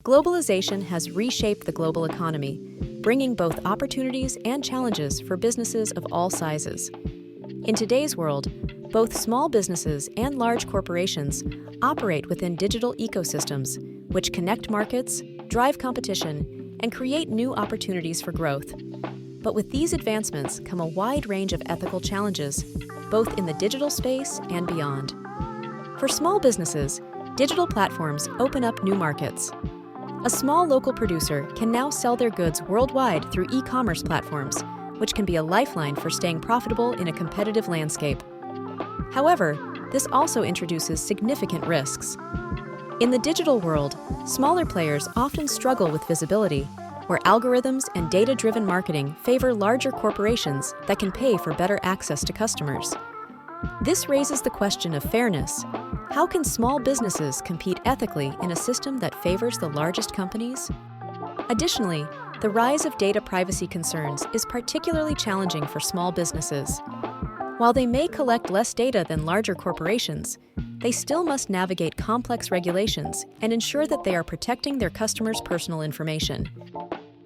Globalization has reshaped the global economy, bringing both opportunities and challenges for businesses of all sizes. In today's world, both small businesses and large corporations operate within digital ecosystems, which connect markets, drive competition, and create new opportunities for growth. But with these advancements come a wide range of ethical challenges, both in the digital space and beyond. For small businesses, digital platforms open up new markets. A small local producer can now sell their goods worldwide through e-commerce platforms, which can be a lifeline for staying profitable in a competitive landscape. However, this also introduces significant risks. In the digital world, smaller players often struggle with visibility, where algorithms and data-driven marketing favor larger corporations that can pay for better access to customers. This raises the question of fairness. How can small businesses compete ethically in a system that favors the largest companies? Additionally, the rise of data privacy concerns is particularly challenging for small businesses. While they may collect less data than larger corporations, they still must navigate complex regulations and ensure that they are protecting their customers' personal information.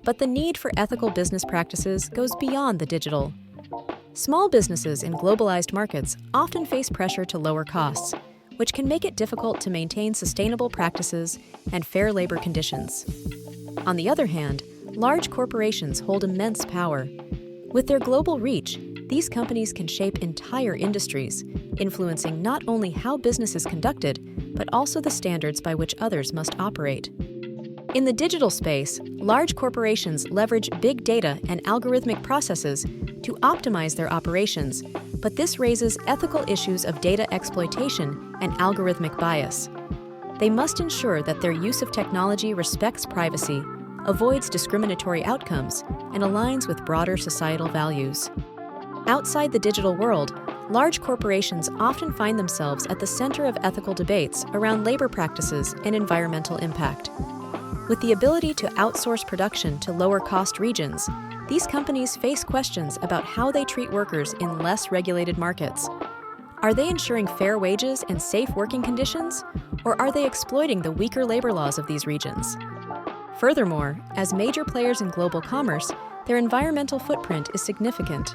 But the need for ethical business practices goes beyond the digital. Small businesses in globalized markets often face pressure to lower costs, which can make it difficult to maintain sustainable practices and fair labor conditions. On the other hand, large corporations hold immense power. With their global reach, these companies can shape entire industries, influencing not only how business is conducted, but also the standards by which others must operate. In the digital space, large corporations leverage big data and algorithmic processes to optimize their operations, but this raises ethical issues of data exploitation and algorithmic bias. They must ensure that their use of technology respects privacy, avoids discriminatory outcomes, and aligns with broader societal values. Outside the digital world, large corporations often find themselves at the center of ethical debates around labor practices and environmental impact. With the ability to outsource production to lower-cost regions, these companies face questions about how they treat workers in less regulated markets. Are they ensuring fair wages and safe working conditions, or are they exploiting the weaker labor laws of these regions? Furthermore, as major players in global commerce, their environmental footprint is significant.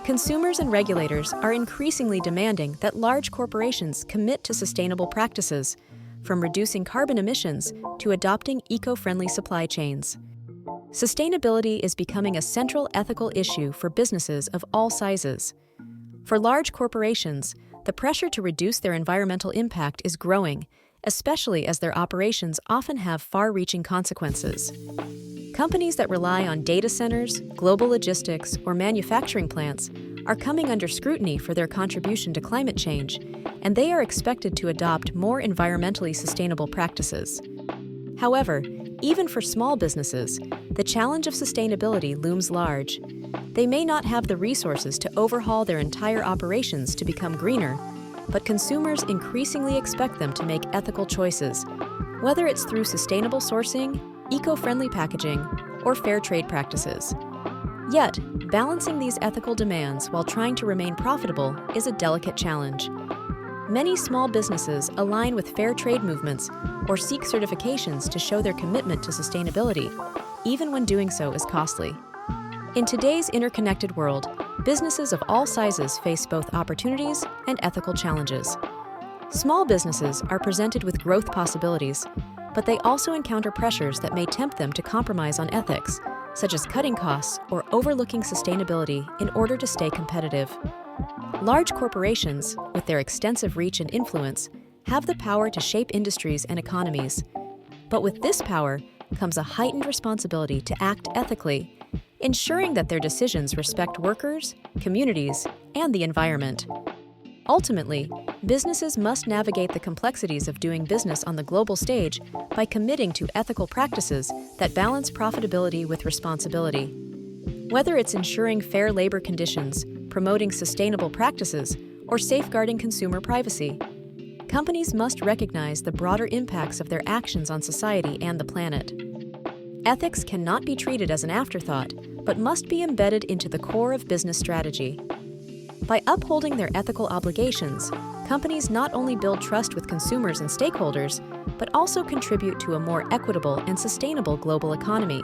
Consumers and regulators are increasingly demanding that large corporations commit to sustainable practices, from reducing carbon emissions to adopting eco-friendly supply chains. Sustainability is becoming a central ethical issue for businesses of all sizes. For large corporations, the pressure to reduce their environmental impact is growing, especially as their operations often have far-reaching consequences. Companies that rely on data centers, global logistics, or manufacturing plants are coming under scrutiny for their contribution to climate change, and they are expected to adopt more environmentally sustainable practices. However, even for small businesses, the challenge of sustainability looms large. They may not have the resources to overhaul their entire operations to become greener, but consumers increasingly expect them to make ethical choices, whether it's through sustainable sourcing, eco-friendly packaging, or fair trade practices. Yet, balancing these ethical demands while trying to remain profitable is a delicate challenge. Many small businesses align with fair trade movements or seek certifications to show their commitment to sustainability, even when doing so is costly. In today's interconnected world, businesses of all sizes face both opportunities and ethical challenges. Small businesses are presented with growth possibilities, but they also encounter pressures that may tempt them to compromise on ethics, such as cutting costs or overlooking sustainability in order to stay competitive. Large corporations, with their extensive reach and influence, have the power to shape industries and economies. But with this power comes a heightened responsibility to act ethically, ensuring that their decisions respect workers, communities, and the environment. Ultimately, businesses must navigate the complexities of doing business on the global stage by committing to ethical practices that balance profitability with responsibility. Whether it's ensuring fair labor conditions, promoting sustainable practices, or safeguarding consumer privacy, companies must recognize the broader impacts of their actions on society and the planet. Ethics cannot be treated as an afterthought, but must be embedded into the core of business strategy. By upholding their ethical obligations, companies not only build trust with consumers and stakeholders, but also contribute to a more equitable and sustainable global economy.